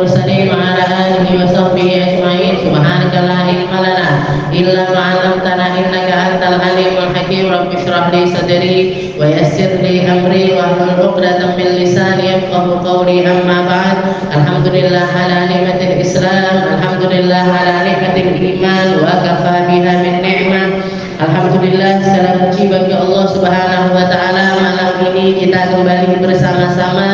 المرسلين وعلى آله وصحبه أجمعين. سبحانك لا علم لنا إلا ما علمتنا إنك أنت العليم الحكيم. رب اشرح لي صدري ويسر لي أمري واحلل عقدة من لساني يفقهوا قولي. أما بعد، الحمد لله على نعمة الإسلام، الحمد لله على نعمة الإيمان وكفى بها من نعمة. Alhamdulillah, segala puji bagi Allah Subhanahu wa taala. Malam ini kita kembali bersama-sama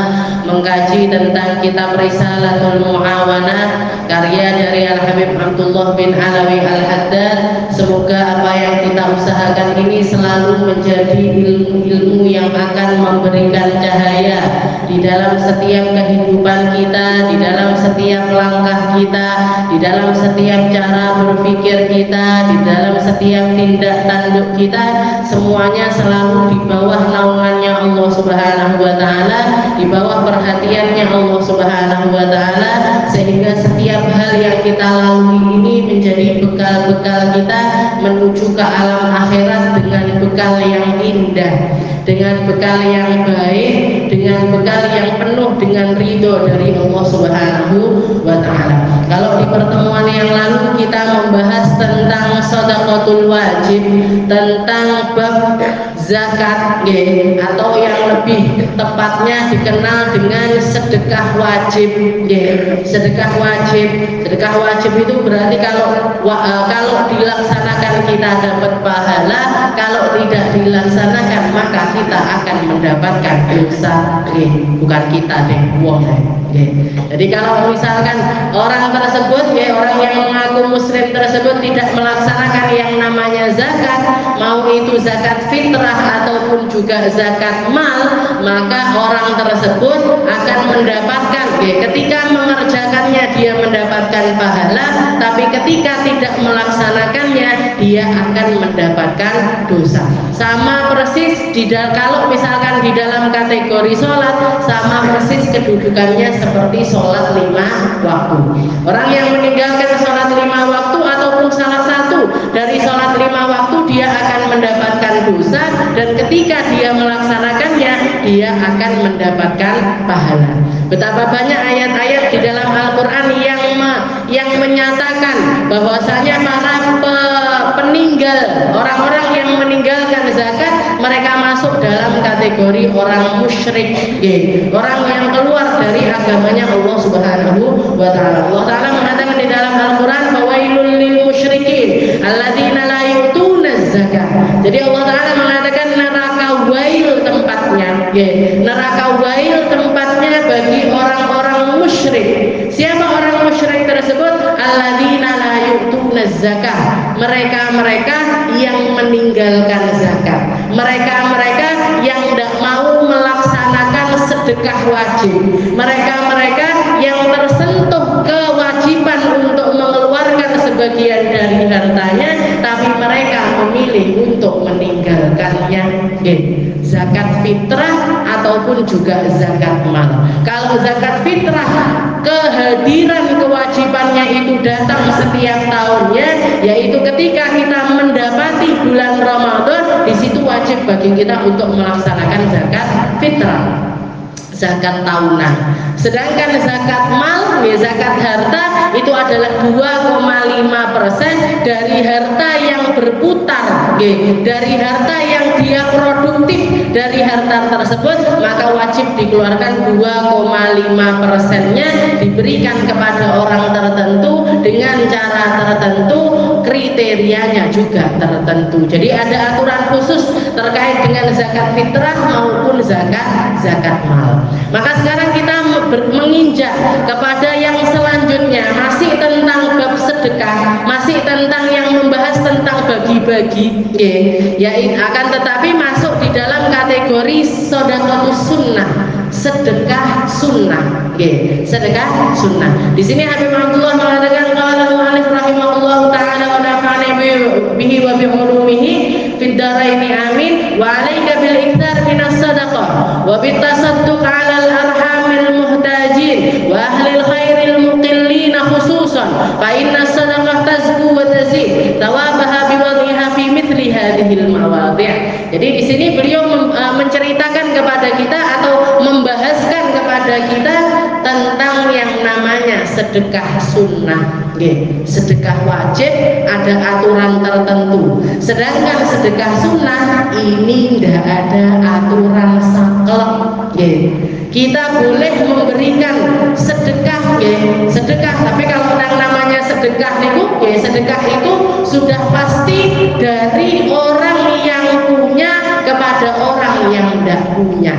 mengkaji tentang kitab Risalatul Muawanah karya dari Al-Habib Abdullah bin Alawi Al-Haddad. Semoga apa yang kita usahakan ini selalu menjadi ilmu-ilmu yang akan memberikan cahaya di dalam setiap kehidupan kita, di dalam setiap langkah kita, di dalam setiap cara berpikir kita, di dalam setiap tindak tanduk kita. Semuanya selalu di bawah naungannya Allah Subhanahu wa taala, di bawah perhatiannya Allah Subhanahu wa taala, sehingga setiap hal yang kita lalui ini menjadi bekal-bekal kita menuju ke alam akhirat dengan bekal yang indah, dengan bekal yang baik, dengan bekal yang penuh dengan ridho dari Allah Subhanahu wa taala. Kalau di pertemuan yang lalu kita membahas tentang sedekahul wajib, tentang bab zakat, atau yang lebih tepatnya dikenal dengan sedekah wajib. Sedekah wajib, sedekah wajib itu berarti kalau dilaksanakan kita dapat pahala, kalau tidak dilaksanakan maka kita akan mendapatkan dosa. Bukan kita deh, wong. Jadi kalau misalkan orang tersebut, orang yang mengaku muslim tersebut tidak melaksanakan yang namanya zakat, mau itu zakat fitrah ataupun juga zakat mal, maka orang tersebut akan mendapatkan, ketika mengerjakannya dia mendapatkan pahala, tapi ketika tidak melaksanakannya dia akan mendapatkan dosa. Sama persis kalau misalkan di dalam kategori sholat, sama persis kedudukannya seperti sholat 5 waktu. Orang yang meninggalkan sholat 5 waktu ataupun salah satu dari sholat 5 waktu, dia akan mendapatkan dosa, dan ketika dia melaksanakannya dia akan mendapatkan pahala. Betapa banyak ayat-ayat di dalam Al-Quran yang menyatakan bahwasanya para peninggal, orang-orang yang meninggalkan zakat, mereka masuk dalam kategori orang musyrik, orang yang keluar dari agamanya Allah Subhanahu wa taala. Allah taala mengatakan di dalam Al-Quran, fawailul lil musyrikin alladzina la yu'tuna zakat. Jadi Allah taala mengatakan neraka wail tempatnya, neraka wail tempatnya bagi orang-orang musyrik. Siapa orang musyrik tersebut? Alladzina la yu'tuna zakat. Mereka-mereka yang meninggalkan zakat, mereka-mereka yang tidak mau melaksanakan sedekah wajib, mereka-mereka yang tersentuh kewajiban untuk mengeluarkan sebagian dari hartanya, tapi mereka memilih untuk meninggalkannya. Zakat fitrah ataupun juga zakat mal. Kalau zakat fitrah, kehadiran kewajibannya itu datang setiap tahunnya, yaitu ketika kita mendapati bulan Ramadan, di situ wajib bagi kita untuk melaksanakan zakat fitrah, zakat tahunan. Sedangkan zakat mal, zakat harta, itu adalah 2,5% dari harta yang berputar, dari harta yang dia produktif dari harta tersebut, maka wajib dikeluarkan 2,5%-nya, diberikan kepada orang tertentu dengan cara tertentu, kriterianya juga tertentu. Jadi ada aturan khusus terkait dengan zakat fitrah maupun zakat mal. Maka sekarang kita menginjak kepada yang selanjutnya, masih tentang bab sedekah, masih tentang yang membahas tentang bagi-bagi, yaitu akan tetapi masuk di dalam kategori sedekah sunnah, sedekah sunnah, sedekah sunnah. Di sini Habib Abdullah mengatakan, qala al-mu'allif rahimahullahu taala wa nafa'ana bihi wa bi ulumihi fid dharaini amin, wa 'alaika bil iktsar min as-sadaqah wa bit tasadduq 'ala al-arhamil muhtajin wa ahlil khairil muqillin khususan, fa inna as-sadaqah tazku wa tazid tawabaha bi wadhiha fi mithli hadhihi al-mawadhi'. Jadi di sini beliau menceritakan kepada kita atau membahaskan kepada kita tentang yang namanya sedekah sunnah, sedekah wajib ada aturan tertentu. Sedangkan sedekah sunnah ini tidak ada aturan saklek. Kita boleh memberikan sedekah, sedekah. Tapi kalau yang namanya sedekah itu, sedekah itu sudah pasti dari orang yang punya kepada orang yang tidak punya.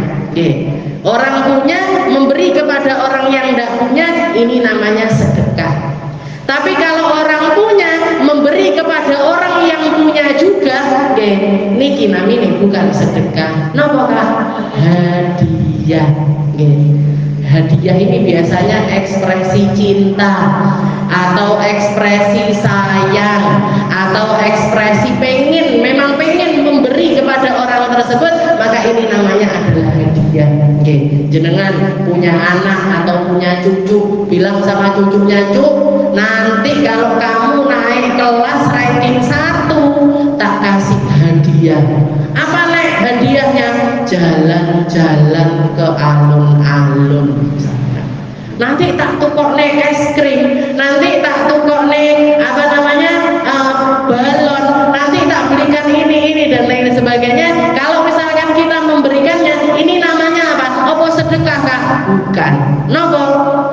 Orang punya memberi kepada orang yang tidak punya, ini namanya sedekah. Tapi kalau orang punya memberi kepada orang yang punya juga, niki namanya bukan sedekah, napa? Hadiah. Hadiah ini biasanya ekspresi cinta atau ekspresi sayang atau ekspresi memang pengen memberi kepada orang tersebut, maka ini namanya adalah hadiah. Jenengan punya anak atau punya cucu, bilang sama cucunya, "Cuk, nanti kalau kamu naik kelas ranking 1 tak kasih hadiah." Apa nek hadiahnya? Jalan-jalan ke alun-alun misalnya. Nanti tak tukokne es krim, nanti tak tukokne balon, nanti tak belikan ini dan lain sebagainya. Kalau misalkan kita memberikannya, ini namanya apa? Apa sedekah, Kak? Bukan. Nopo?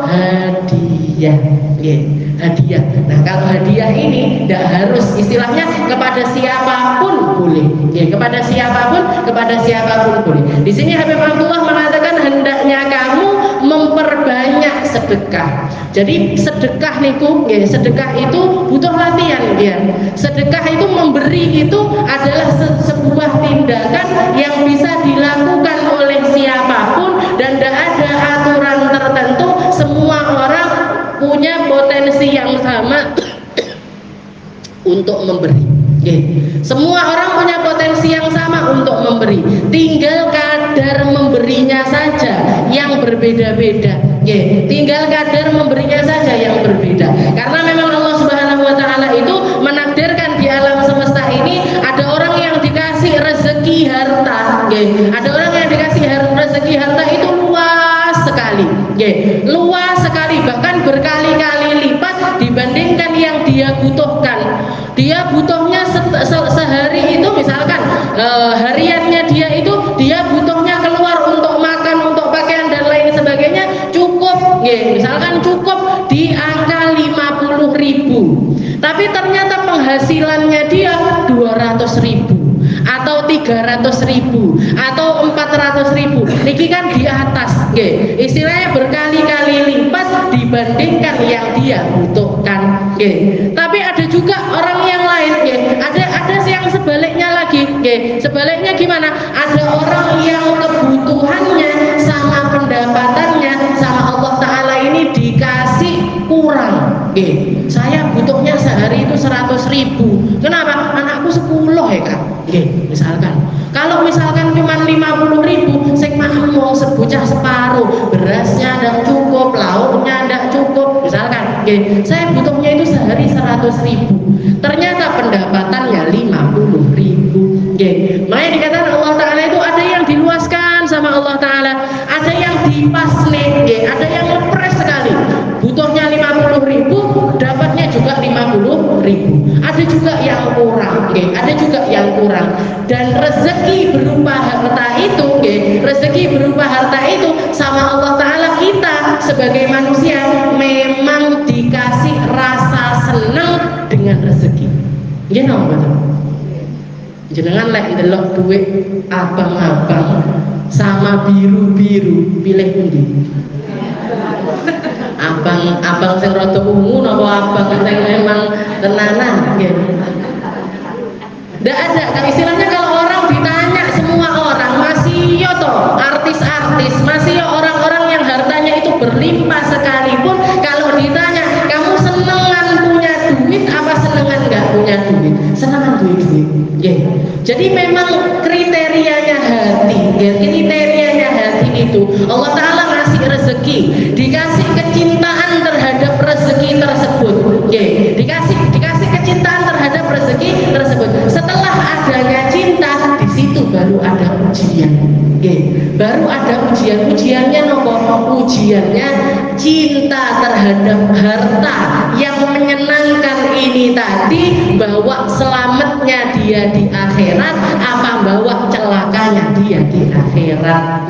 Hadiah. Hadiah. Nah, kalau hadiah ini tidak harus istilahnya kepada siapapun boleh. Kepada siapapun boleh. Di sini Habib Abdullah mengatakan hendaknya kamu memperbanyak sedekah. Jadi sedekah niku, sedekah itu butuh latihan. Sedekah itu memberi itu adalah sebuah tindakan yang bisa dilakukan oleh siapapun dan tidak ada aturan tertentu. Semua orang punya potensi yang sama untuk memberi. Semua orang punya potensi yang sama untuk memberi, tinggal kadar memberinya saja yang berbeda-beda. Tinggal kadar memberinya saja yang berbeda. Karena memang Allah Subhanahu wa taala itu menakdirkan di alam semesta ini ada orang yang dikasih rezeki harta. Ada orang yang dikasih rezeki harta itu luas sekali. Luas sekali, bahkan berkali-kali lipat dibandingkan yang dia butuhkan. Dia butuhnya sehari itu misalkan hariannya dia butuhnya keluar untuk makan, untuk pakaian dan lain sebagainya cukup, misalkan cukup di angka 50.000. Tapi ternyata penghasilannya dia 200.000 atau 300.000 atau 400.000. Niki kan di atas, istilahnya berkali-kali lipat dibandingkan yang dia butuhkan. Tapi ada juga orang yang lain, ada yang sebaliknya lagi. Sebaliknya gimana? Ada orang yang kebutuhannya sama pendapatannya sama Allah Ta'ala ini dikasih kurang. Saya butuhnya sehari itu 100.000. Kenapa? Anakku 10 ya Kak. Misalkan kalau misalkan cuma 50.000, sing makan mau sebocah separuh, berasnya tidak cukup, lauknya tidak cukup, misalkan saya butuhnya itu sehari 100.000, ternyata pendapatannya 50.000. Makanya dikatakan Allah Ta'ala itu ada yang diluaskan sama Allah Ta'ala, ada yang dipasne, ada yang ngepres sekali, butuhnya 50.000, dapatnya juga 50.000. Ada juga yang kurang, ada juga yang kurang. Dan rezeki berupa harta itu, sama Allah Ta'ala kita sebagai manusia memang dikasih rasa senang dengan rezeki. Betul. Jenengan lek ndelok duit abang-abang sama biru-biru, pilih pundi? Abang sing rada ungu napa abang sing memang tenanan? Ndak ada. Kalau istilahnya kalau orang ditanya, semua orang masih yo toh artis-artis, masih yo orang-orang yang hartanya itu berlimpah sekalipun, kalau ditanya kamu senengan punya duit apa senengan enggak punya duit? Senengan duit. Jadi memang kriterianya hati itu Allah Ta'ala ngasih rezeki, dikasih kecintaan terhadap rezeki tersebut. Dikasih kecintaan terhadap rezeki tersebut. Setelah adanya cinta, di situ baru ada ujian. Baru ada ujiannya nopo. ujiannya cinta terhadap harta yang menyenangkan ini tadi bawa selamatnya dia di akhirat apa bawa celakanya dia di akhirat.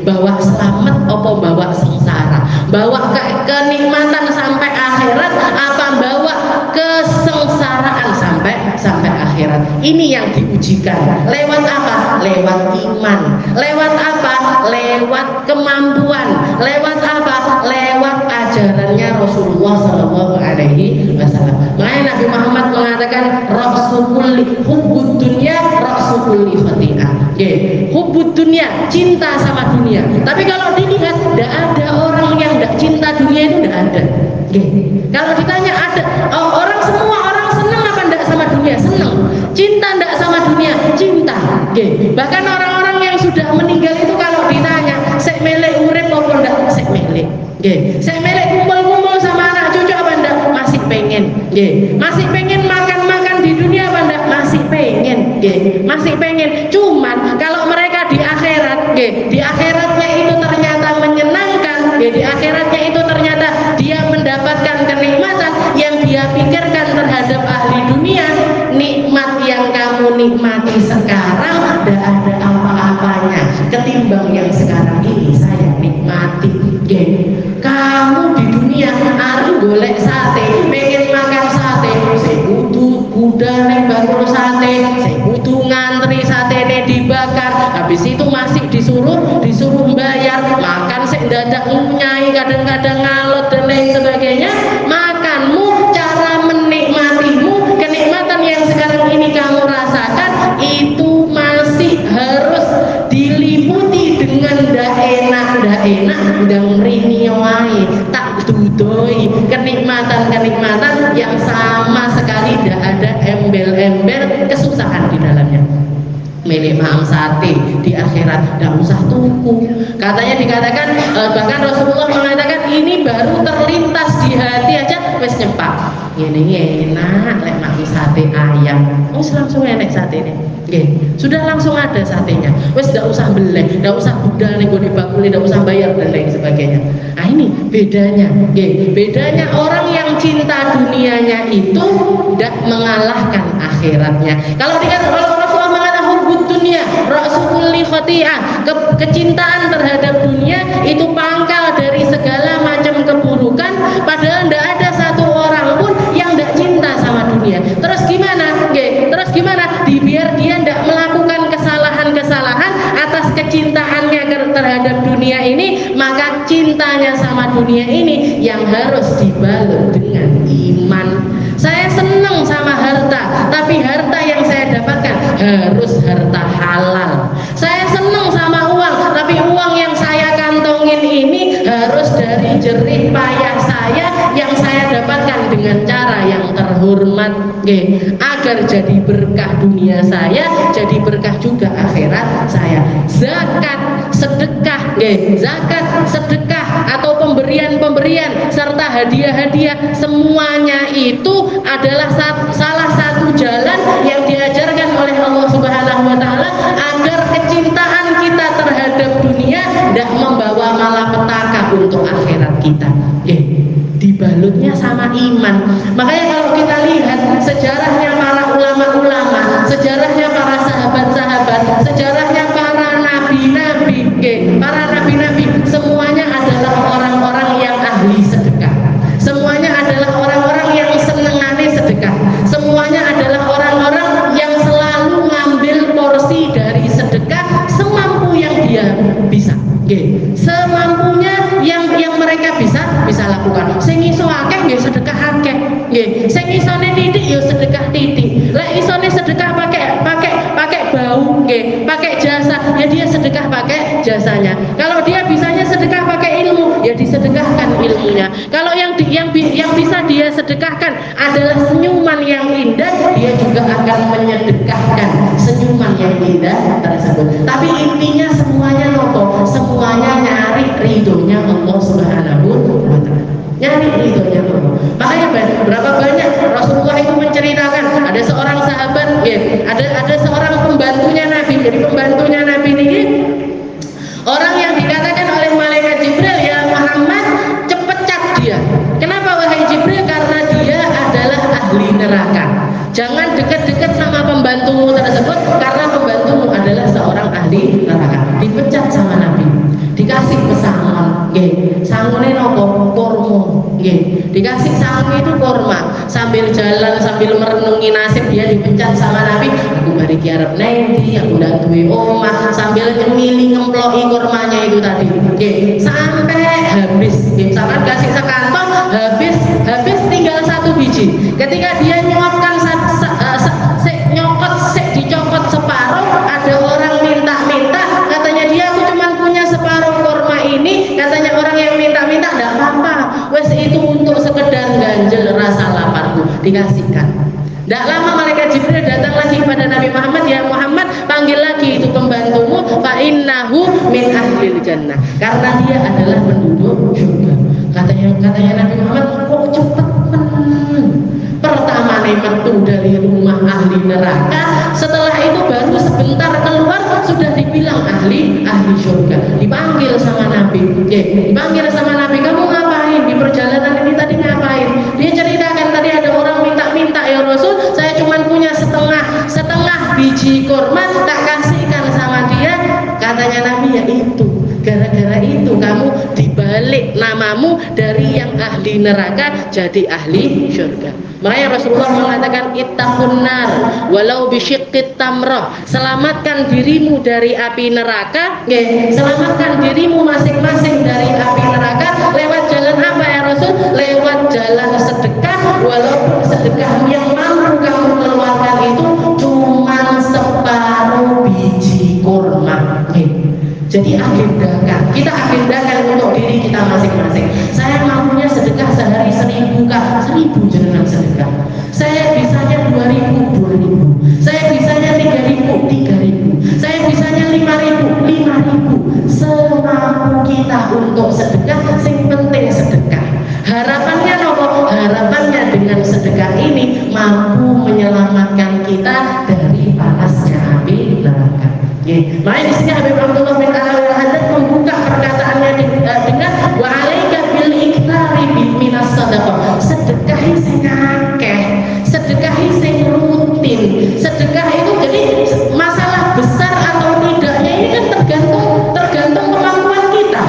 Bawa selamat apa bawa sengsara, bawa kenikmatan sampai akhirat apa bawa kesengsaraan sampai akhirat. Ini yang diujikan. Lewat apa? Lewat iman. Lewat apa? Lewat kemampuan. Lewat apa? Lewat ajarannya Rasulullah Shallallahu Alaihi Wasallam. Makanya Nabi Muhammad mengatakan Rasulullah hubbud dunya Rasulullah khati'ah. Hubbud dunya, cinta sama dunia. Tapi kalau dilihat tidak ada orang yang tidak cinta dunia, itu tidak ada. Kalau ditanya ada orang, semua orang senang apa tidak sama dunia? Senang. Cinta tidak sama dunia? Cinta. Bahkan orang-orang yang sudah meninggal itu kalau ditanya sek melek urip apa ndak? Sek melek. Sek melek kumpul-kumpul sama anak cucu apa ndak? Masih pengen. Masih pengen makan-makan di dunia apa ndak? Masih pengen. Masih pengen. Cuman kalau mereka di akhirat, di akhiratnya itu ternyata menyenangkan, di akhiratnya itu ternyata dia mendapatkan kenikmatan yang dia pikirkan terhadap ahli dunia. Nikmat yang kamu nikmati sekarang tidak ada apa-apanya ketimbang yang sekarang ini saya nikmati. Kamu di dunia harus golek sate, pengen makan sate, saya butuh budal bakul sate, saya butuh ngantri sate dibakar, habis itu masih disuruh bayar, makan saya dadak ngunyai, kadang-kadang ngalot dan lain sebagainya. Makanmu, cara menikmatimu, kenikmatan yang sekarang ini kamu rasakan itu masih harus diliputi dengan ndak enak dan rini wae, tak dudoi kenikmatan yang sama sekali tidak ada embel-embel kesusahan di dalamnya. Milik maam sate di akhirat tidak usah tuku. Katanya dikatakan bahkan Rasulullah mengatakan ini baru terlintas di hati aja wes nyepak. Ini enak lek makan sate ayam. Wes langsung enak sate ini. Sudah langsung ada satenya. Wes tidak usah beli, tidak usah budal nih gue dibakuli, tidak usah bayar dan lain sebagainya. Nah ini bedanya. Bedanya orang yang cinta dunianya itu tidak mengalahkan akhiratnya. Kalau Rasulullah mengatakan hubbud dunya Rasulullah khati'ah, kecintaan terhadap dunia itu pangkal dari segala macam keburukan. Padahal tidak ada satu orang pun yang tidak cinta sama dunia. Terus gimana? Terus gimana? Biar dia tidak melakukan kesalahan-kesalahan atas kecintaannya terhadap dunia ini, maka cintanya sama dunia ini yang harus dibalut dengan iman. Saya senang sama harta, tapi harta yang saya dapatkan harus harta halal. Saya senang sama uang, tapi uang yang saya kantongin ini harus dari jerih payah saya yang saya dapatkan dengan cara yang terhormat, agar jadi berkah dunia saya, jadi berkah juga akhirat saya. Zakat, sedekah, zakat, sedekah atau pemberian serta hadiah-hadiah, semuanya itu adalah salah satu jalan yang diajarkan oleh Allah Subhanahu wa taala agar kecintaan kita terhadap dunia tidak membawa malapetaka untuk akhirat kita. Dibalutnya sama iman. Makanya kalau kita lihat sejarahnya para ulama-ulama, sejarahnya para sahabat-sahabat, sejarahnya para nabi-nabi, semuanya adalah orang-orang yang ahli sedekah. Semuanya adalah orang-orang yang senengane sedekah. Semuanya adalah orang-orang yang selalu ngambil porsi dari sedekah semampu yang dia bisa. Semampunya yang mereka bisa lakukan. Sing iso akeh nggih sedekah akeh. Sing isone titik ya sedekah titik. Lek isone sedekah pakai bau, pakai jasa, ya dia sedekah pakai jasanya. Kalau dia bisanya sedekah pakai ilmu, ya disedekahkan ilmunya. Kalau yang bisa dia sedekahkan adalah senyuman yang indah, dia juga akan menyedekahkan senyuman yang indah tersebut. Tapi intinya semuanya nopo, semuanya nyari ridhonya Allah Subhanahu wa taala. Nyari ridhonya Allah. Makanya berapa banyak Rasulullah itu menceritakan ada seorang sahabat, ada seorang pembantunya Nabi. Jadi pembantunya Nabi ini orang yang dikatakan oleh malaikat Jibril, Dikasih sangu itu kurma, sambil jalan sambil merenungi nasib dia dipecat sama Nabi. Aku bari kiarep nanti, aku ndak duwe omah, sambil nyemili ngemploki kurmanya itu tadi. Sampai habis, misalkan kasih sekantong habis tinggal 1 biji. Ketika dia nyuapkan dicopot separuh, ada orang minta, katanya dia aku cuma punya separuh kurma ini, katanya orang yang minta enggak apa-apa, wes itu untuk sekedar ganjel rasa laparku, dikasihkan. Tidak lama malaikat Jibril datang lagi kepada Nabi Muhammad, ya Muhammad, panggil lagi itu pembantumu, fa innahu min ahlil jannah, karena dia adalah penduduk surga. Katanya Nabi Muhammad, kok cepet pertama metu dari rumah ahli neraka, setelah itu baru sebentar keluar sudah dibilang ahli surga. Dipanggil sama Nabi, dipanggil sama Nabi, kamu ngapain di perjalanan ini tadi, ngapain? Dia ceritakan tadi ada orang minta, ya Rasul, saya cuma punya setengah biji kurma, tak kasihkan sama dia. Katanya Nabi, ya itu gara-gara itu kamu dibalik namamu dari yang ahli neraka jadi ahli surga. Makanya Rasulullah mengatakan ittaqun nar walau bisyiqqit tamrah, selamatkan dirimu dari api neraka, selamatkan dirimu masing-masing dari api neraka lewat jalan apa ya Rasul? Lewat jalan sedekah, walaupun sedekah yang mampu kamu keluarkan itu cuma separuh biji kurma. Jadi kita agendakan untuk diri kita masing-masing. Saya mampunya sedekah sehari 1000 kah? 1000 jangan sedekah. Saya bisanya 2000, 2000. Saya bisanya 3000, 3000. Saya bisanya 5000, 5000. Semampu kita untuk sedekah, yang penting sedekah. Harapannya nopo? Harapannya dengan sedekah ini mampu menyelamatkan kita dari panasnya api neraka. Makanya di sini Habib Abdullah bin Alwi Al-Haddad membuka perkataannya dengan wa alaika bil iktsari minas shadaqah. Sedekah sing akeh, sedekah sing rutin. Sedekah itu jadi masalah besar atau tidaknya ini kan tergantung kemampuan kita.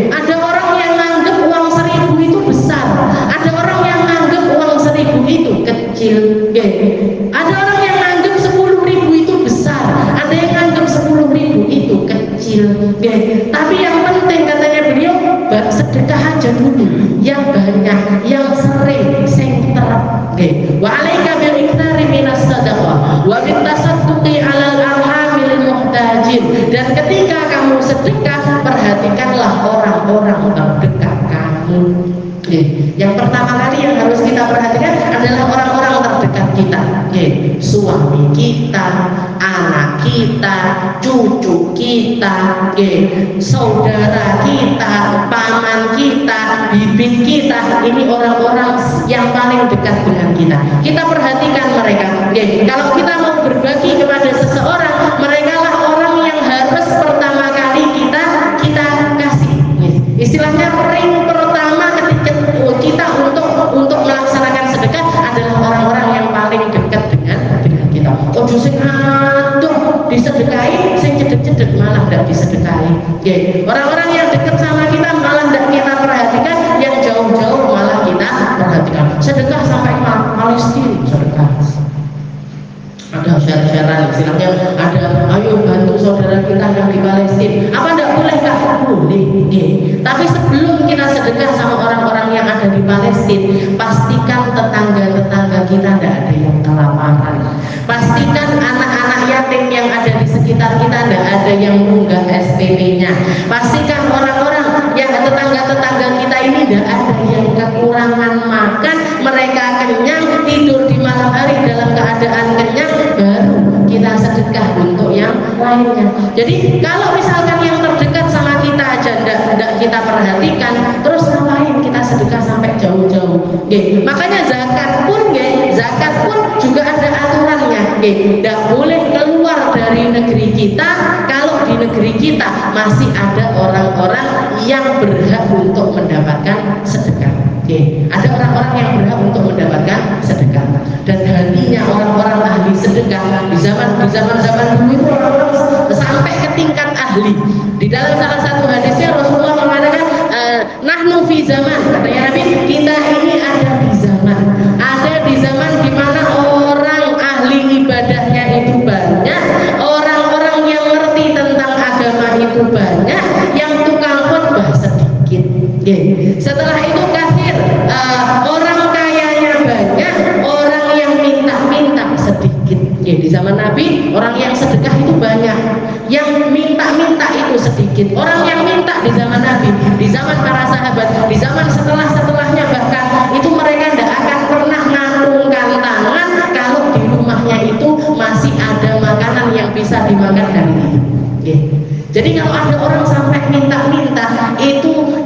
Ada orang yang nganggep uang 1000 itu besar, ada orang yang nganggep uang 1000 itu kecil. Ada orang yang nganggep 10.000 itu besar, ada yang nganggep 10.000 itu kecil. Tapi yang penting katanya beliau, sedekah aja dulu yang banyak, yang sering, sing terap. Wa alaika bil iktsari minas shadaqah wa bit tasadduqi 'alal arhamil muhtajin. Dan ketika kamu sedekah, perhatikanlah orang-orang terdekat kamu. Yang pertama kali yang harus kita perhatikan adalah orang-orang terdekat kita, suami kita, anak kita, cucu kita, saudara kita, paman kita, bibit kita. Ini orang-orang yang paling dekat dengan kita. Kita perhatikan mereka. Kalau kita mau berbagi kepada seseorang, mereka lah orang yang harus pertama kali kita kasih. Istilahnya ring pertama ketika kita untuk melaksanakan sedekah adalah orang-orang yang paling dekat dengan kita. Ojo sing aduh disedekahi, sing cedek-cedek malah tidak disedekahi. Orang-orang yang dekat sama kita malah tidak kita perhatikan, yang jauh-jauh malah kita perhatikan. Sedekah sampai Palestina, sedekah. Ada syarat-syarat istilahnya, ada ayo bantu saudara kita yang di Palestina. Apa tidak boleh? Kak? Boleh. Tapi sebelum kita sedekah sama orang-orang yang ada di Palestina, pastikan tetangga-tetangga kita tidak ada yang kelaparan. Pastikan anak-anak yatim yang ada di sekitar kita tidak ada yang menunggak SPP-nya. Pastikan orang-orang yang tetangga-tetangga kita ini tidak ada yang kekurangan makan, mereka kenyang, tidur di malam hari dalam keadaan kenyang, baru kita sedekah untuk yang lainnya. Jadi kalau misalkan yang terdekat sama kita aja tidak kita perhatikan, terus ngapain kita sedekah sampai jauh-jauh? Makanya zakat pun juga ada aturannya. Tidak boleh keluar dari negeri kita kalau di negeri kita masih ada orang-orang yang berhak untuk mendapatkan sedekah. Ada orang-orang yang berhak untuk mendapatkan sedekah, dan hatinya orang-orang ahli sedekah di zaman dulu itu orang-orang sampai ke tingkat ahli. Di dalam salah satu hadisnya Rasulullah mengatakan Nahnu fi zaman, katanya Nabi, kita ini ada di zaman di mana orang ahli ibadahnya itu banyak, orang-orang yang ngerti tentang agama itu banyak, yang tukang khotbah sedikit. Setelah itu kafir, orang kayanya banyak, orang yang minta sedikit. Di zaman Nabi orang yang sedekah itu banyak, yang minta itu sedikit. Orang yang minta di zaman Nabi, di zaman para sahabat, di zaman setelahnya bahkan itu mereka tidak akan pernah ngantungkan tangan kalau di rumahnya itu masih ada makanan yang bisa dimakan hari ini. Jadi kalau ada orang sampai minta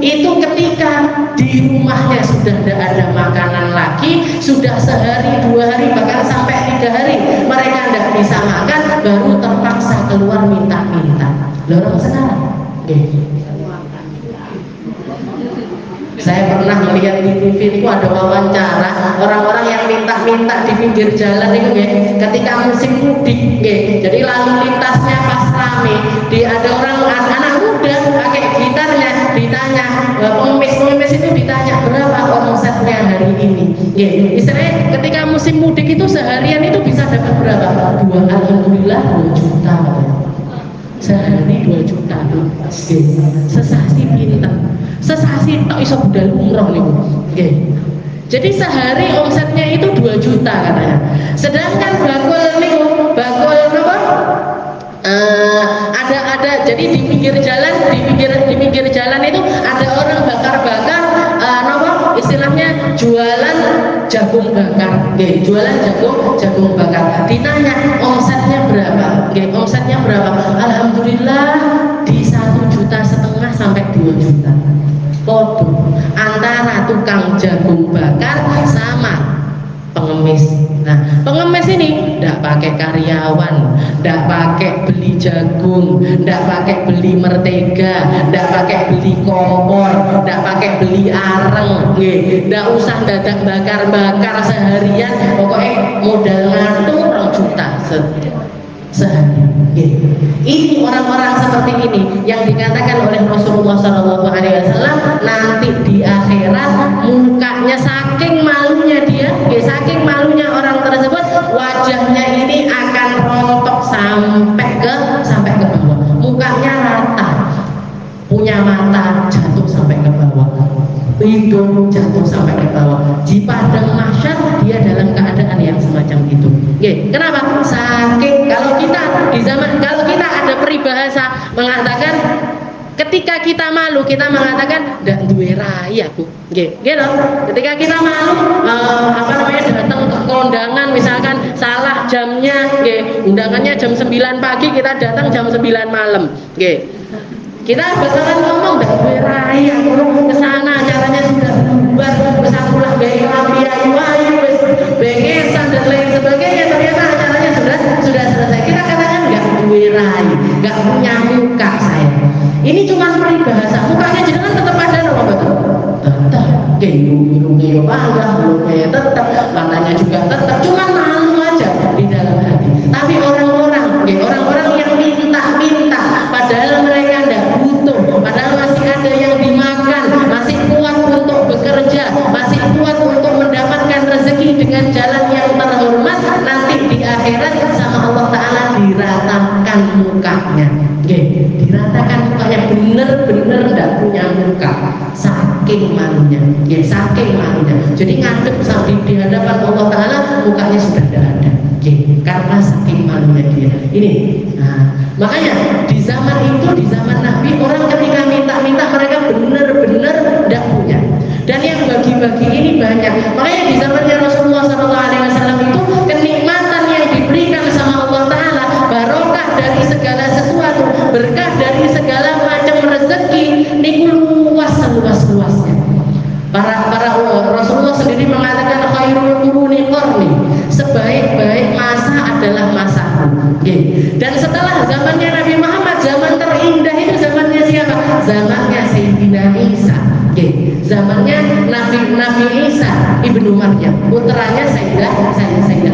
itu ketika di rumahnya sudah tidak ada makanan lagi, sudah sehari, 2 hari, bahkan sampai 3 hari mereka tidak bisa makan, baru terpaksa keluar minta-minta. Orang sekarang, saya pernah melihat di TV itu ada wawancara orang-orang yang minta-minta di pinggir jalan itu, ketika musim mudik, jadi lalu lintasnya pas rame, ada orang anak muda pakai gitarnya ditanya, pengemis itu ditanya berapa omsetnya hari ini. Istilahnya ketika musim mudik itu seharian itu bisa dapat berapa? Alhamdulillah 2 juta. Sehari 2 juta. Sesasi pinter. Sesasi tak iso budal umroh niku. Jadi sehari omsetnya itu 2 juta katanya. Sedangkan bakul niku, bakul apa? Ada jadi di pinggir jalan itu ada orang bakar-bakar istilahnya jualan jagung bakar. Jualan jagung bakar. Ditanya omsetnya berapa? Omsetnya berapa? Alhamdulillah di 1,5 juta sampai 2 juta. Podo antara tukang jagung bakar sama pengemis. Nah, pengemis ini tidak pakai karyawan, tidak pakai beli jagung, tidak pakai beli mentega, tidak pakai beli kompor, tidak pakai beli areng, tidak usah dadak bakar-bakar seharian, pokoknya modal ngatur 2 juta sehari. Ini orang-orang seperti ini yang dikatakan oleh Rasulullah SAW nanti di akhirat mukanya saking malunya dia, saking malunya orang tersebut, wajahnya ini akan rontok sampai ke bawah, mukanya rata, punya mata jatuh sampai ke bawah, hidung jatuh sampai ke bawah. Di padang mahsyar dia dalam keadaan yang semacam itu. Kenapa? Saking kalau kita ada peribahasa mengatakan ketika kita malu kita mengatakan ndak duwe rai aku. Ketika kita malu datang ke kondangan misalkan salah jamnya, undangannya jam 9 pagi kita datang jam 9 malam. Kita bakalan ngomong ndak duwe rai aku ke sana caranya sudah bubar wis aku lah gawe rapi ayu wis bengesan dan lain sebagainya, ternyata acaranya sudah selesai. Kita katakan nggak duwe rai, nggak punya muka saya. Ini cuma peribahasa, mukanya jenengan tetap ada loh betul. Tetap, hidungnya yo bangga, mulutnya tetap, matanya juga tetap, cuma malu aja di dalam hati. Tapi orang-orang yang minta, padahal mereka tidak butuh, padahal masih ada yang dimakan, masih kuat untuk bekerja, masih kuat untuk mendapatkan rezeki dengan jalan yang terhormat, nanti di akhirat sama Allah Ta'ala diratakan mukanya. Diratakan mukanya, bener-bener tidak punya muka, saking malunya. Jadi ngadep sampai di hadapan Allah Ta'ala mukanya sudah tidak ada, karena saking malunya dia. Ini makanya di zaman itu, di zaman Nabi, orang ketika minta mereka benar-benar tidak punya, dan yang bagi-bagi ini banyak. Makanya di zamannya Rasulullah SAW itu kenikmatan yang diberikan sama Allah Ta'ala, barokah dari segala sesuatu, berkah dari segala macam rezeki, niku luas seluas-luasnya. Para Rasulullah sendiri mengatakan khairul quruni qarni, sebaik-baik masa adalah masaku. Dan setelah zamannya Nabi Muhammad, zaman terindah itu zamannya siapa? Zamannya Sayyidina Isa. Zaman zamannya Nabi Isa ibnu Maryam, putranya Sayyidah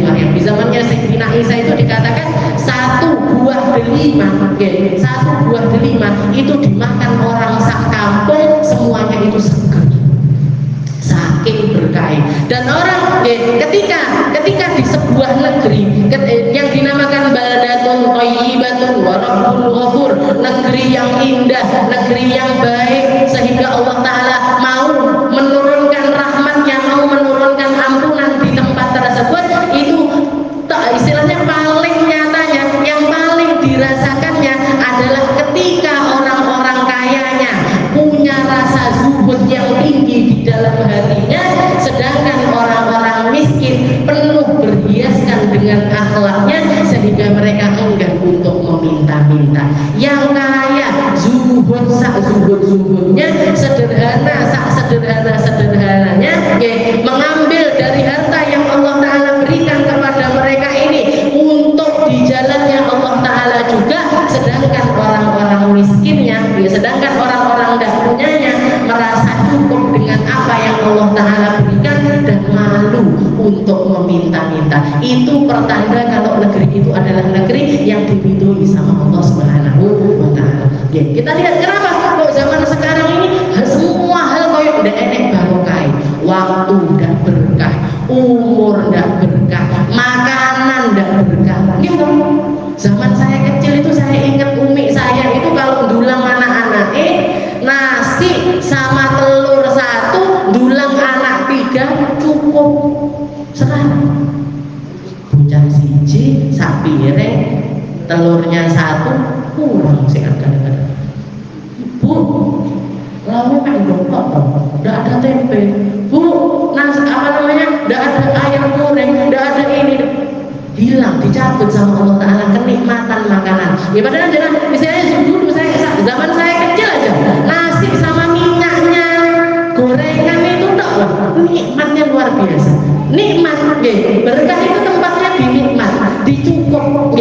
Maryam. Di zamannya Sayyidina Isa itu dikatakan satu buah delima, satu buah delima itu dimakan orang sak kampung, semuanya itu seger, saking berkah. Dan orang ketika di sebuah negeri yang dinamakan baldatun thayyibatun wa rabbul ghafur, negeri yang indah, negeri yang baik, sehingga Allah Ta'ala mau menurunkan rahmatnya, mau menurunkan ampunan di tempat tersebut, itu istilahnya paling nyatanya, yang paling dirasakannya adalah ketika orang-orang kayanya punya rasa zuhud yang tinggi di dalam hatinya, sedangkan orang-orang miskin penuh berhiaskan dengan akhlaknya sehingga mereka enggan untuk meminta-minta. Yang kaya zuhudnya sederhananya mengambil dari harta yang Allah Ta'ala berikan kepada mereka ini untuk di jalannya Allah Ta'ala juga, sedangkan orang-orang miskinnya, sedangkan orang-orang tidak punyanya merasa cukup dengan apa yang Allah Ta'ala berikan dan malu untuk meminta-minta. Itu pertanda kalau negeri itu adalah negeri yang diridhoi sama Allah Subhanahu wa Ta'ala. Kita lihat kenapa kok zaman sekarang ini semua hal koyo udah enek barokah, waktu ndak berkah, umur ndak berkah, makanan ndak berkah. Gitu. Zaman saya kecil itu saya ingat umi saya itu kalau dulang anak-anak nasi sama telur satu, dulang anak 3 cukup. Sekarang bujang siji sak piring, telurnya 1 kurang sih kadang-kadang. Bu, lalu kayak dokter, tidak ada tempe. Bu, tidak ada ayam goreng, tidak ada ini. Hilang, dicabut sama Allah Ta'ala kenikmatan makanan. Ya padahal jangan, misalnya dulu zaman saya kecil aja, nasi sama minyaknya, gorengan itu nikmatnya luar biasa. Nikmat, berkah itu tempatnya di nikmat, dicukup,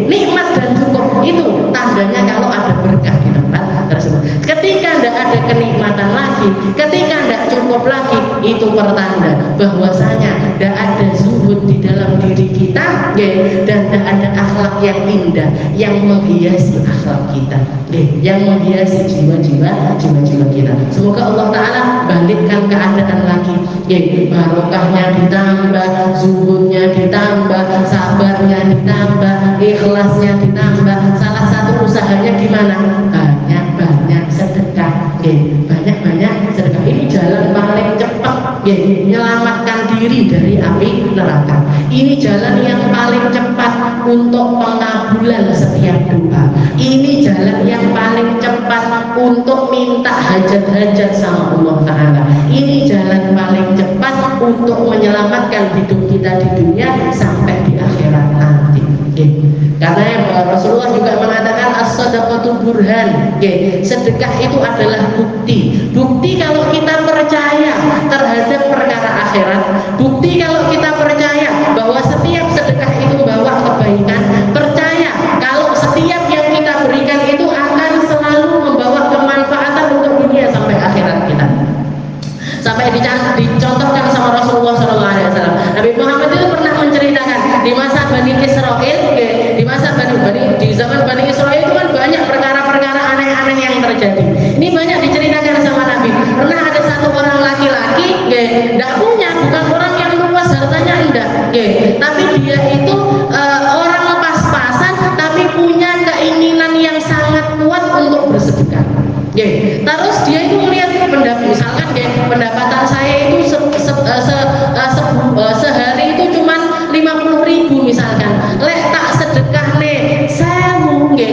nikmat dan cukup itu tandanya kalau ada berkah di tempat tersebut. Ketika tidak ada kenikmatan lagi, ketika tidak cukup lagi, itu pertanda bahwasanya tidak ada zuhud di dalam diri kita, dan tidak ada akhlak yang indah yang menghiasi akhlak kita, yang menghiasi jiwa-jiwa kita. Semoga Allah Ta'ala balikkan keadaan lagi, barokahnya ditambah, zuhudnya ditambah, sabarnya ditambah, ikhlasnya ditambah. Salah satu usahanya gimana? Banyak sedekah, banyak sedekah. Ini jalan paling cepat menyelamatkan diri dari api neraka. Ini jalan yang paling cepat untuk pengabulan setiap doa. Ini jalan yang paling cepat untuk minta hajat-hajat sama Allah Ta'ala. Ini jalan paling cepat untuk menyelamatkan hidup kita di dunia sampai di akhirat nanti. Karena Rasulullah juga mengatakan as-sadaqatu burhan, sedekah itu adalah bukti kalau kita percaya terhadap perkara akhirat, bukti kalau kita percaya bahwa setiap sedekah itu bawa kebaikan, percaya kalau setiap yang kita berikan itu akan selalu membawa kemanfaatan untuk dunia sampai akhirat kita. Sampai dicontohkan sama Rasulullah SAW. Nabi Muhammad itu pernah menceritakan di masa Bani Israel, di zaman Bani Israel itu kan banyak perkara-perkara aneh-aneh yang terjadi. Ini banyak diceritakan sama Nabi. Pernah ada satu orang laki-laki, tidak punya, bukan orang yang luas hartanya, enggak, tapi dia itu orang pas-pasan, tapi punya keinginan yang sangat kuat untuk bersedekah. Terus dia itu melihat misalkan pendapatan saya itu sehari itu cuman 50.000 misalkan. Lek tak sedekah nih,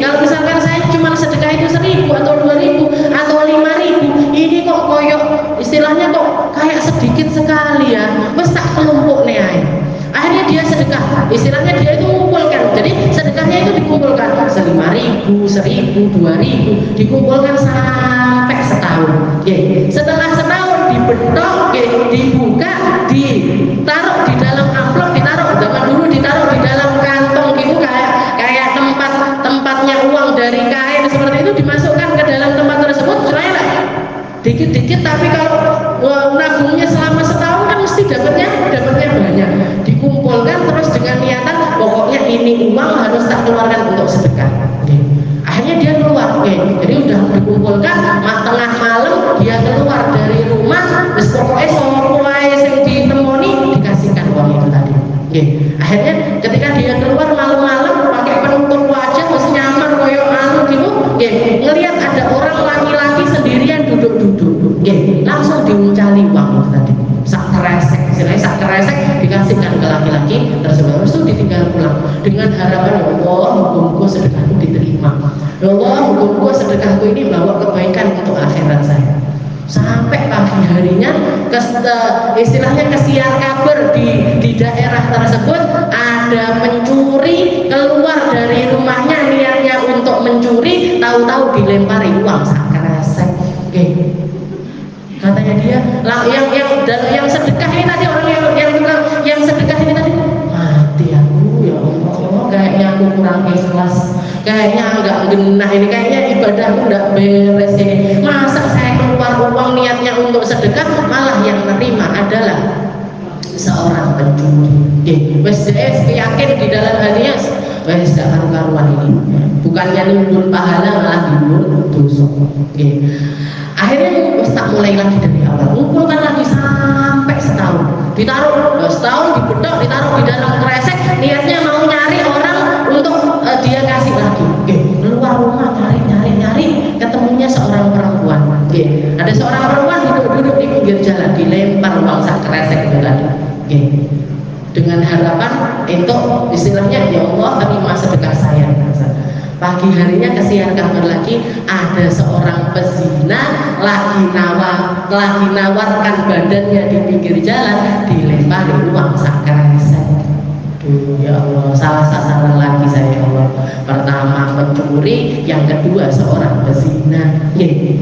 kalau misalkan saya cuma sedekah itu 1.000 atau 2.000 atau 5.000, ini kok koyok istilahnya kok kayak sedikit sekali ya. Wes tak kelompok nih ay. Akhirnya dia sedekah, istilahnya dia itu mengumpulkan. Jadi sedekahnya itu dikumpulkan 5.000, 1.000, 2.000, dikumpulkan sampai setahun. Setelah setahun dibentuk, dibuka, ditaruh di dalam amplop, zaman dulu ditaruh di dalam kantong gitu, kayak tempatnya uang dari kain seperti itu, dimasukkan ke dalam tempat tersebut. Dikit-dikit, tapi kalau dengan harapan ya Allah, muka sedekahku diterima. Ya Allah, muka sedekahku ini bawa kebaikan untuk akhirat saya. Sampai pagi harinya istilahnya kesiar kabar di daerah tersebut ada pencuri keluar dari rumahnya niatnya untuk mencuri, tahu-tahu dilempari uang sakresek. Katanya dia yang sedekah ini tadi, orang yang sedekah ini tadi, mati aku ya Allah, kayaknya aku kurang ikhlas, kayaknya enggak genah ini, kayaknya ibadahku enggak beres ini. Masa saya keluar uang niatnya untuk sedekah, malah yang menerima adalah seorang pencuri. Wes yakin di dalam hatinya, wes gak karu-karuan ini, bukannya nimbul pahala malah nimbul dosa. Akhirnya wes tak mulai lagi dari awal, ngumpulkan lagi sampai setahun, ditaruh setahun dibetok, ditaruh di dalam kresek, niatnya mau nyari orang untuk dia kasih lagi. Keluar rumah nyari, ketemunya seorang perempuan. Ada seorang perempuan duduk di pinggir jalan, dilempar uang sak kresek itu tadi. Dengan harapan itu istilahnya ya Allah terima sedekah saya. Pagi harinya kesian kabar lagi, ada seorang pezina lagi nawarkan badannya di pinggir jalan, dilempari uang sak kresek. Ya Allah, salah sasaran lagi saya ya Allah. Pertama pencuri, yang kedua seorang pezina.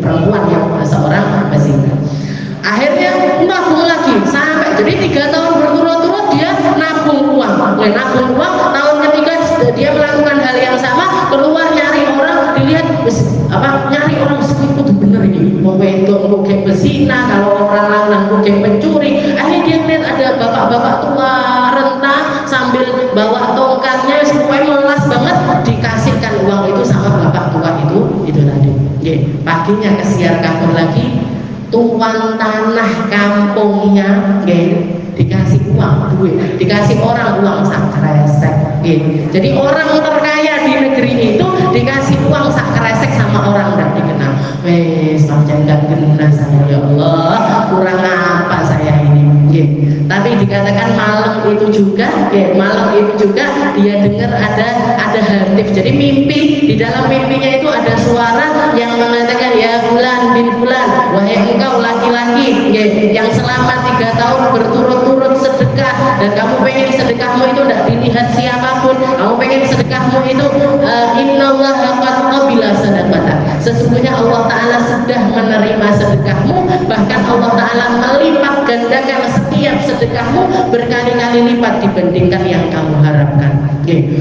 Perempuan yang seorang pezina. Akhirnya nabung lagi sampai jadi 3 tahun berturut-turut dia nabung uang. Nabung uang, tahun ketiga dia melakukan hal yang sama, keluar nyari orang, dilihat nyari orang itu bener ini. Mau itu kayak pezina, kalau orang lanang kayak pencuri. Akhirnya dia lihat ada bapak-bapak tua renta sambil bawa tongkatnya, semuanya melas banget, dikasihkan uang itu sama bapak tua itu tadi. Paginya kesiar kabar lagi, tuan tanah kampungnya dikasih uang duit, dikasih orang uang sak kresek. Jadi orang terkaya di negeri itu dikasih uang sak kresek sama orang tidak dikenal. Wes pancen gak genah saya ya Allah, kurang apa saya ini. Tapi dikatakan malam itu juga dia dengar ada hatif. Jadi mimpi, di dalam mimpinya itu ada suara yang mengatakan, ya Fulan bin Fulan, wahai engkau laki-laki yang selama 3 tahun berturut-turut sedekah, dan kamu pengen sedekahmu itu tidak dilihat siapapun, kamu pengen sedekahmu itu innallaha qad qabila sadaqata, sesungguhnya Allah Ta'ala sudah menerima sedekahmu, bahkan Allah Ta'ala melipat gandakan setiap sedekahmu berkali-kali lipat dibandingkan yang kamu harapkan.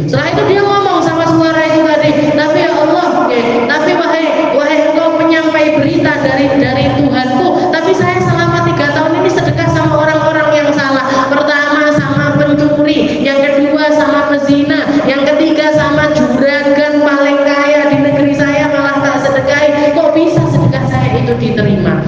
Setelah itu dia ngomong sama suara itu tadi, tapi ya Allah, tapi wahai engkau penyampai berita dari Tuhanku, tapi saya selama 3 tahun ini sedekah sama orang-orang yang salah. Pertama sama pencuri, yang kedua sama pezina, yang ketiga sama juragan paling kaya di negeri saya malah tak sedekahi. Kok bisa sedekah saya itu diterima?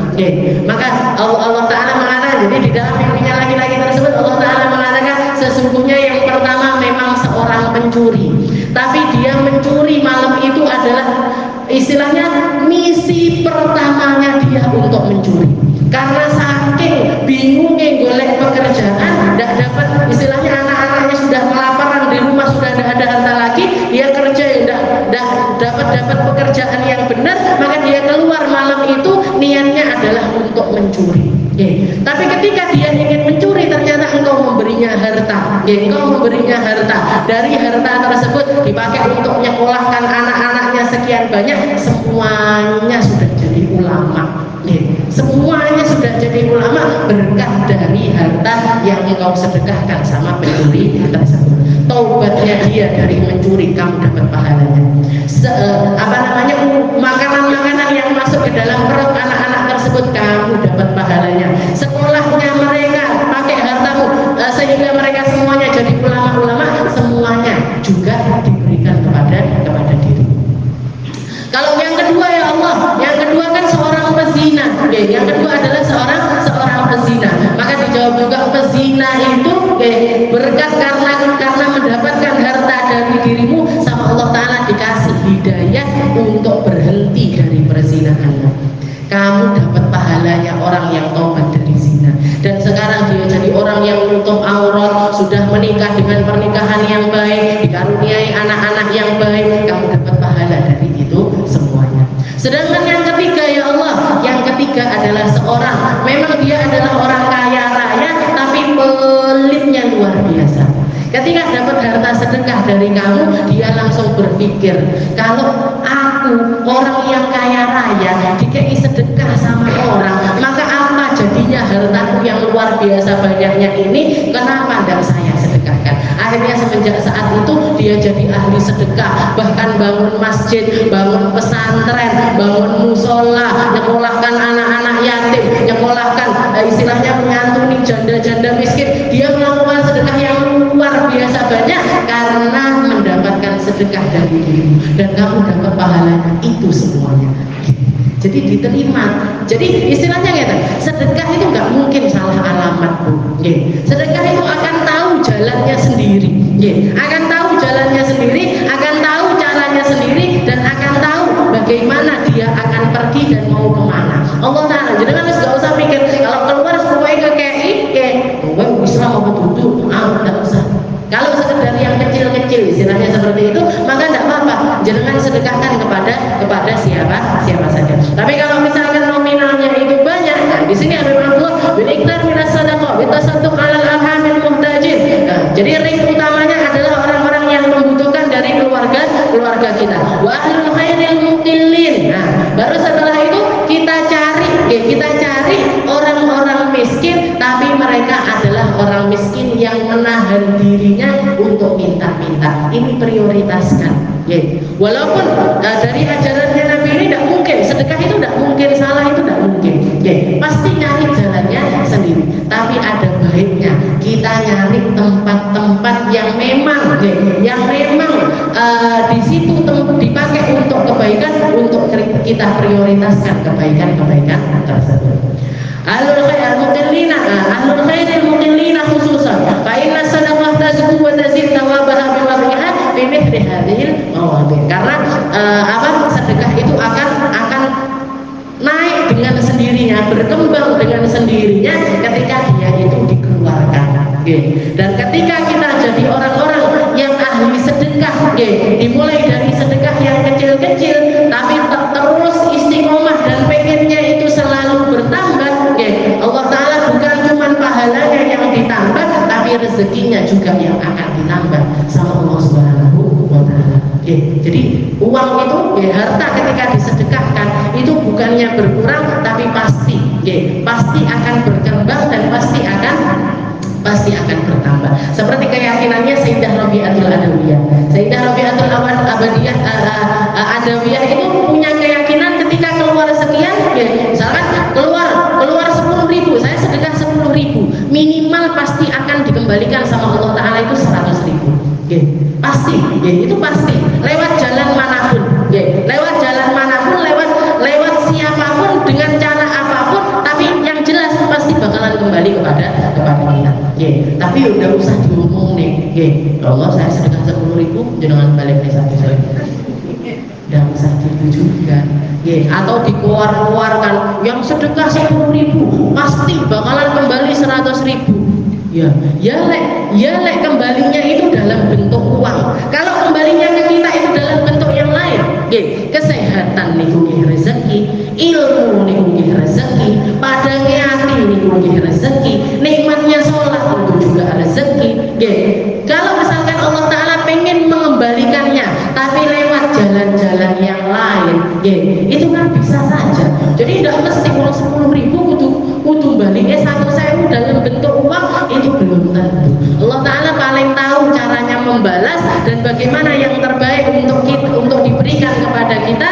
Maka Allah Ta'ala mengatakan, jadi di dalam mimpinya laki-laki tersebut Allah Ta'ala mengatakan, sesungguhnya yang pertama memang seorang pencuri, tapi dia mencuri malam itu adalah istilahnya misi pertamanya dia untuk mencuri, karena saking bingungnya golek pekerjaan, tidak dapat, istilahnya anak-anaknya sudah kelaparan di rumah, sudah tidak ada harta lagi, dia kerja tidak dapat pekerjaan yang benar, maka dia keluar malam itu niatnya adalah untuk mencuri. Tapi ketika dia ingin mencuri, ternyata engkau memberinya harta. Engkau memberinya harta. Dari harta tersebut dipakai untuk menyekolahkan anak-anaknya sekian banyak. Semuanya sudah jadi ulama. Semuanya sudah jadi ulama berkah dari harta yang engkau sedekahkan sama pencuri tersebut. Taubatnya dia dari mencuri, kamu dapat pahalanya. Makanan-makanan yang masuk ke dalam perut anak-anak tersebut, kamu dapat pahalanya. Sekolahnya mereka pakai hartamu sehingga mereka semuanya jadi ulama-ulama, semuanya juga diberikan kepada diri. Kalau yang kedua ya Allah, yang kedua kan seorang pezina. Yang kedua adalah seorang pezina. Maka dijawab juga, pezina itu berkat karena mendapatkan harta dari dirimu, sama Allah Ta'ala dikasih hidayah untuk berhenti dari perzinahanmu. Kamu dapat pahalanya orang yang taubat dari sedekah dari kamu, dia langsung berpikir, kalau aku orang yang kaya raya dikei sedekah sama orang, maka apa jadinya hartaku yang luar biasa banyaknya ini, kenapa tidak saya sedekahkan? Akhirnya semenjak saat itu dia jadi ahli sedekah, bahkan bangun masjid, bangun pesantren, bangun musola, nyekolahkan anak-anak yatim, nyekolahkan istilahnya menyantuni janda-janda miskin. Dia melakukan sedekah yang luar biasa banyak karena mendapatkan sedekah dari dirimu, dan kamu dapat pahalanya itu semuanya. Jadi diterima. Jadi istilahnya gitu, sedekah itu nggak mungkin salah alamat, Bu. Sedekah itu akan tahu jalannya sendiri, akan tahu jalannya sendiri, akan tahu caranya sendiri, dan akan tahu bagaimana dia akan pergi dan mau kemana. Allah Ta'ala, jadi kan nggak usah mikir kalau keluar supaya ke KI, bisa mau betul, nggak usah. Kalau sekedar yang kecil-kecil istilahnya seperti itu, maka tidak apa-apa, jangan sedekahkan kepada siapa saja. Tapi kalau misalkan nominalnya itu banyak, nah di sini Habib Abdullah bil iktar minas sadaqah bitasadduq 'alal arhamil muhtajin. Nah, jadi ring utamanya adalah orang-orang yang membutuhkan dari keluarga kita. Wa ahlul khairil muqillin. Nah, baru setelah itu kita cari orang-orang miskin, tapi mereka adalah orang miskin yang menahan dirinya untuk minta-minta. Ini prioritaskan. Walaupun dari ajarannya Nabi ini tidak mungkin sedekah itu tidak mungkin salah, itu tidak mungkin. Pasti nyari jalannya sendiri. Tapi ada baiknya kita nyari tempat-tempat yang memang di situ dipakai untuk kebaikan, untuk kita prioritaskan kebaikan-kebaikan tersebut. Ahlul khairil muqillina khususan fa inna sadaqah tazku wa tazid thawabaha bi wadhiha fi mithli hadhil mawadhi. Karena sedekah itu akan naik dengan sendirinya, berkembang dengan sendirinya ketika dia itu dikeluarkan. Dan ketika kita jadi orang-orang yang ahli sedekah, dimulai dari sedekah yang kecil-kecil tapi terus istiqomah dan pengennya itu selalu bertambah, Allah Ta'ala bukan cuma pahalanya yang ditambah, tapi rezekinya juga yang akan ditambah sama Allah Subhanahu wa Ta'ala. Jadi uang itu, harta ketika disedekahkan itu bukannya berkurang, tapi pasti akan berkembang dan pasti akan bertambah. Seperti keyakinannya Sayyidah Rabi'atul Adawiyah. Sayyidah Rabi'atul Adawiyah itu punya keyakinan ketika keluar sekian, misalkan keluar 10.000, saya sedekah 10.000, minimal pasti akan dikembalikan sama Allah Ta'ala itu 100.000. Pasti, itu pasti. Lewat jalan manapun, lewat siapapun, dengan cara apapun, tapi yang jelas pasti bakalan kembali kepada kita. Tapi udah usah diomong nih, Allah saya sedekah 10.000, jangan balik nih 1.000. Udah usah gitu juga, atau dikeluarkan yang sedekah 10.000 pasti bakalan kembali 100.000. Ya lek kembalinya itu dalam bentuk uang. Kalau kembalinya ke kita itu dalam bentuk yang lain, kesehatan niku rezeki, ilmu niku rezeki, padangnya hati niku rezeki, nikmatnya sholat itu juga rezeki. Kalau misalkan Allah Ta'ala pengen mengembalikannya tapi lewat jalan-jalan yang lain, itu kan bisa saja. Jadi tidak mesti kalau 10.000 kudu baliknya 1.000 dalam bentuk uang, itu belum tentu. Allah Ta'ala paling tahu caranya membalas dan bagaimana yang terbaik untuk diberikan kepada kita.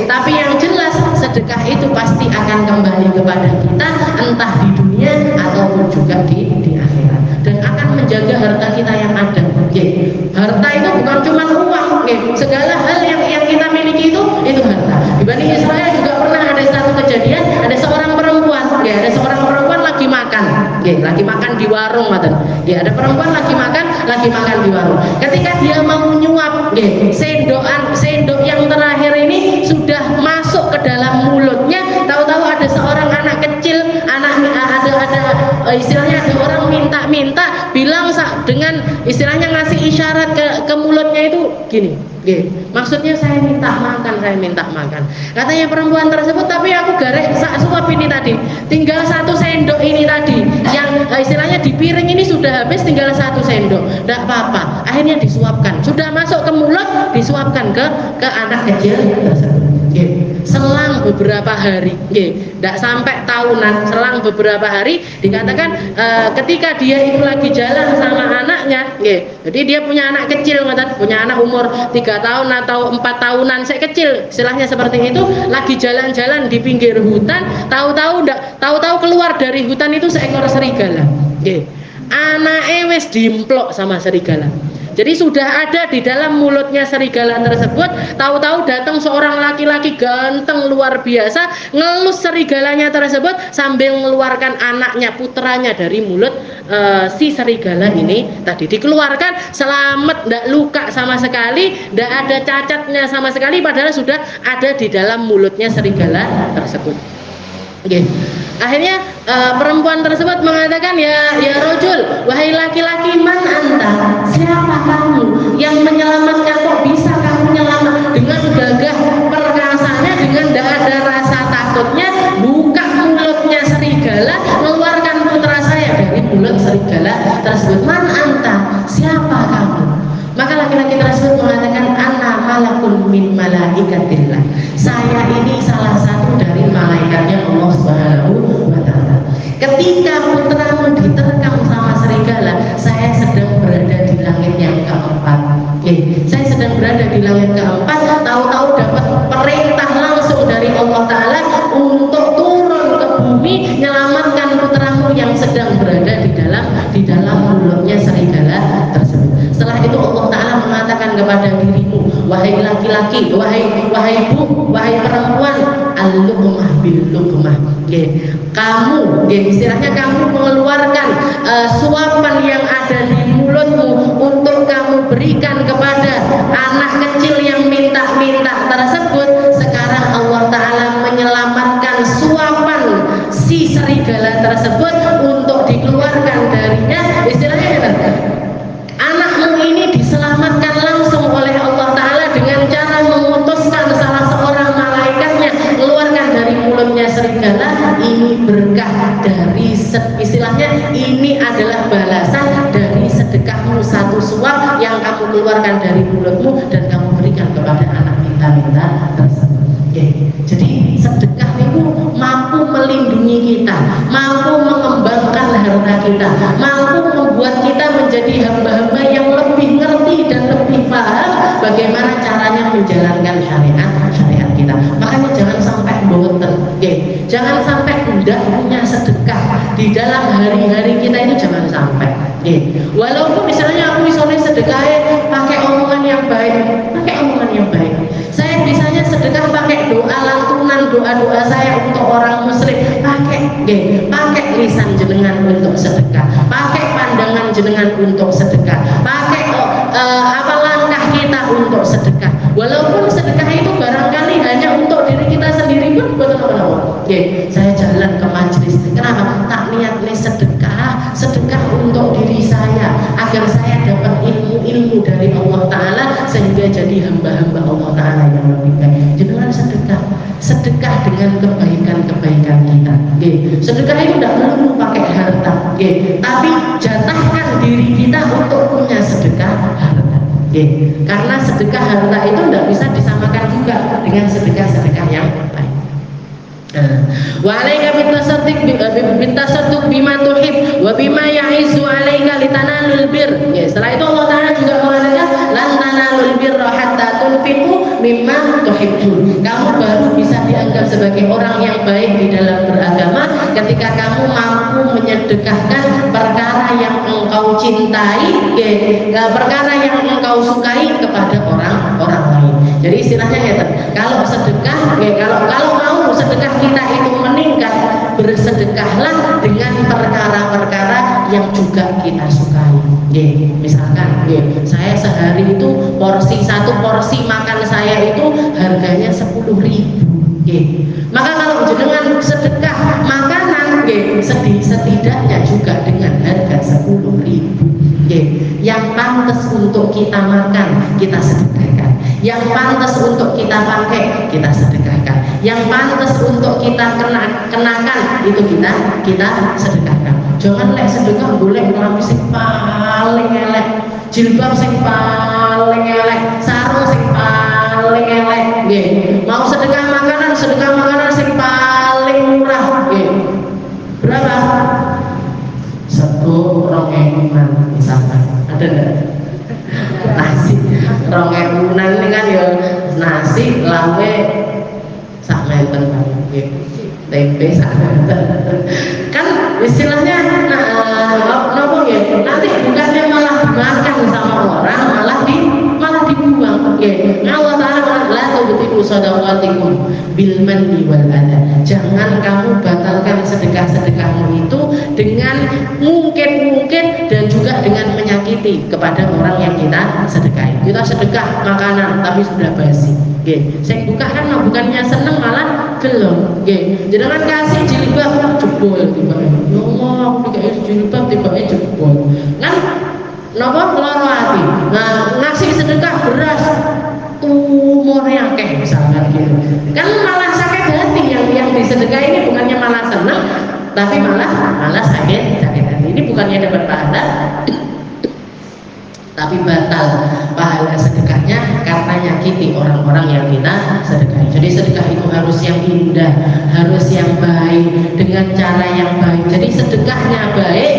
Tapi yang jelas sedekah itu pasti akan kembali kepada kita, entah di dunia ataupun juga di akhirat, dan akan menjaga harta kita yang ada. Harta itu bukan cuma uang, segala hal yang kita miliki itu harta. Di Bani Israel juga pernah ada satu kejadian, ada seorang perempuan lagi makan di warung, ada perempuan lagi makan di warung. Ketika dia mau nyuap, sendok yang terakhir ini sudah masuk ke dalam mulutnya, tahu-tahu ada seorang anak kecil, istilahnya ada orang minta bilang dengan istilahnya ngasih isyarat ke mulutnya itu gini, maksudnya saya minta makan. Katanya perempuan tersebut, tapi aku garek sak suap ini tadi, tinggal 1 sendok ini tadi yang istilahnya di piring ini sudah habis tinggal 1 sendok, tidak apa-apa, akhirnya disuapkan, sudah masuk ke mulut disuapkan ke anak kecil tersebut. Selang beberapa hari, tidak sampai tahunan, selang beberapa hari dikatakan ketika dia itu lagi jalan sama anaknya, jadi dia punya anak kecil, punya anak umur 3 tahun atau 4 tahunan, saya kecil, istilahnya seperti itu, lagi jalan-jalan di pinggir hutan, tahu-tahu keluar dari hutan itu seekor serigala. Anaknya wis dimplok sama serigala. Jadi sudah ada di dalam mulutnya serigala tersebut, tahu-tahu datang seorang laki-laki ganteng luar biasa, ngelus serigalanya tersebut sambil mengeluarkan anaknya, putranya dari mulut si serigala ini tadi. Dikeluarkan selamat, tidak luka sama sekali, tidak ada cacatnya sama sekali, padahal sudah ada di dalam mulutnya serigala tersebut. Akhirnya perempuan tersebut mengatakan, ya rojul, wahai laki-laki, man anta, siapa kamu yang menyelamatkan, kok bisa kamu menyelamatkan dengan gagah perkasanya, dengan tidak ada rasa takutnya, buka mulutnya serigala, mengeluarkan putra saya dari mulut serigala tersebut. Man anta, siapa kamu? Maka laki-laki tersebut mengatakan, ana malakun min malaikatillah, saya ini salah satu dari malaikatnya Allah Subhanahu wa ta'ala. Ketika putramu diterkam sama serigala, saya sedang berada di langit yang keempat. Saya sedang berada di langit keempat, tahu-tahu dapat perintah langsung dari Allah Ta'ala untuk turun ke bumi, menyelamatkan putramu yang sedang berada di dalam mulutnya serigala tersebut. Setelah itu Allah Ta'ala mengatakan kepada dirimu, wahai laki-laki, wahai bu, wahai perempuan, al-luqmah bil-luqmah. Kamu, istilahnya kamu mengeluarkan suapan yang ada di mulutmu untuk kamu berikan kepada anak kecil yang minta-minta tersebut. Sekarang Allah Ta'ala menyelamatkan suapan si serigala tersebut untuk dikeluarkan darinya. Istilahnya anakmu ini diselamatkan langsung oleh Allah Ta'ala dengan cara memutuskan salah seorang malaikatnya keluarkan dari mulutnya serigala. Ini berkah dari istilahnya ini adalah balasan dari sedekahmu, satu suap yang kamu keluarkan dari mulutmu dan kamu berikan kepada anak minta-minta tersebut. Jadi sedekah itu mampu melindungi kita, mampu mengembangkan harta kita, mampu membuat kita menjadi hamba-hamba yang lebih ngerti dan lebih paham bagaimana caranya menjalankan syariat kita. Makanya jangan sampai boten, jangan sampai tidak punya sedekah di dalam hari-hari kita itu, jangan sampai. Walaupun misalnya aku misalnya sedekahnya pakai omongan yang baik, saya bisanya sedekah pakai doa lantunan, doa-doa saya untuk orang muslim, pakai lisan jenengan untuk sedekah, pakai pandangan jenengan untuk sedekah, pakai langkah kita untuk sedekah. Walaupun sedekah itu barangkali hanya untuk diri kita sendiri pun betul-betul. Saya jalan ke majelis, kenapa? Tak niat nih sedekah untuk diri saya, agar saya dapat ilmu dari Allah Ta'ala sehingga jadi hamba-hamba Allah Ta'ala yang lebih baik. Jangan sedekah dengan kebaikan-kebaikan kita. Sedekah itu tidak perlu pakai harta, tapi jatahkan diri kita untuk punya sedekah harta. Karena sedekah harta itu tidak bisa disamakan juga dengan sedekah-sedekah yang lain. Wa alaika bitasadduq bima tuhib wa bima ya'izu alaika litanalul bir. Setelah itu Allah Ta'ala juga mengatakan lan tanalul birra hatta tunfiqu mimma tuhibbun. Kamu baru bisa dianggap sebagai orang yang baik di dalam beragama ketika kamu mampu menyedekahkan perkara yang engkau cintai, perkara yang engkau sukai kepada orang lain. Jadi istilahnya kalau sedekah, kalau mau sedekah kita itu meningkat, bersedekahlah dengan perkara-perkara yang juga kita sukai. Misalkan saya sehari itu satu porsi makan saya itu harganya 10.000. Maka kalau jenengan sedekah makanan, setidaknya juga dengan harga 10.000. Yang pantas untuk kita makan, kita sedekahkan. Yang pantas untuk kita pakai, kita sedekahkan. Yang pantas untuk kita kenakan, itu kita sedekahkan. Jangan sedekah boleh jilbab sing paling elek, sarung sing paling elek, nggih. Mau sedekah makanan sing paling murah, nggih. Berapa? Sego 2.000 misalkan. Ada enggak? Nasi 2.000 ini kan ya nasi lawe sak menten nggih. Tempe sak menten. Kan istilahnya nopo ya? Nanti bukannya malah dimakan sama orang, malah dibuang. Nggih. Allah Ta'ala la tubtilu shadaqatikum bil manni wal adha. Jangan kamu batalkan sedekah-sedekahmu itu dengan mungkin dan juga dengan menyakiti kepada orang yang kita sedekahi. Kita sedekah makanan tapi sudah basi. Nggih. Sing buka kan bukannya seneng malah gelo. Nggih. Jenengan kasih jilbab jebol tibake. Ya Allah, aku dikasih jilbab tibake jebol. Kan napa lara ati. Nah, ngasih sedekah beras umurnya akeh misalkan gitu. Kan malah sakit hati yang disedekah ini bukannya malah senang tapi malah sakit hati. Ini bukannya dapat pahala tapi batal pahala sedekahnya karena nyakiti orang-orang yang kita sedekahi. Jadi sedekah itu harus yang indah, harus yang baik, dengan cara yang baik. Jadi sedekahnya baik